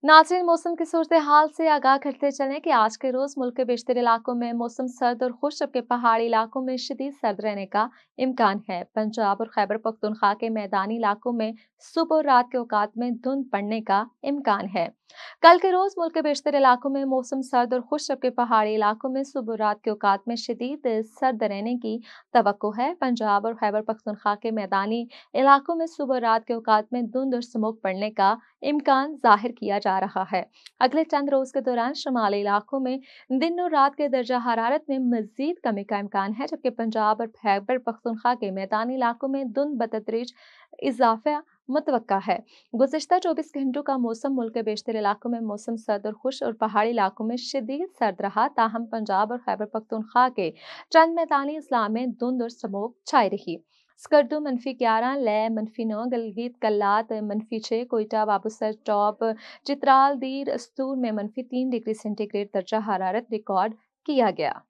नाज़रीन, मौसम की सूरत हाल से आगाह करते चलें कि आज के रोज़ मुल्क के बेशतर इलाकों में मौसम सर्द और खुश, जबकि पहाड़ी इलाकों में शदीद सर्द रहने का इम्कान है। पंजाब और खैबर पख्तूनख्वा के मैदानी इलाकों में सुबह और रात के औकात में धुंध पड़ने का इम्कान है। कल के रोज़ मुल्क के बेशतर इलाकों में मौसम सर्द और खुश, जबकि पहाड़ी इलाकों में सुबह और रात के औकात में शदीद सर्द रहने की तवक्को है। पंजाब और खैबर पख्तूनख्वा के मैदानी इलाकों में सुबह और रात के औकात में धुंध और स्मोक पड़ने का इम्कान जाहिर किया जा रहा है। अगले चंद रोज के दौरान शुमाली इलाकों में दिन और रात के दर्जा हरारत में मजीद कमी का इम्कान है, जबकि पंजाब और खैबर पख्तूनख्वा के मैदानी इलाकों में धुंध बतदरीज इजाफा मुतवक्का है। गुज़िश्ता 24 घंटों का मौसम मुल्क के बेशतर इलाकों में मौसम सर्द और खुश और पहाड़ी इलाकों में शदीद सर्द रहा, ताहम पंजाब और खैबर पख्तूनख्वा के चंद मैदानी इस्लाम में धुंध और स्मोक छाई रही। स्कर्दू -11, लय -9, गलगीत कल्लात -6, कोयटा बाबूसर टॉप चित्राल दीर अस्तूर में -3 डिग्री सेंटीग्रेड दर्जा हरारत रिकॉर्ड किया गया।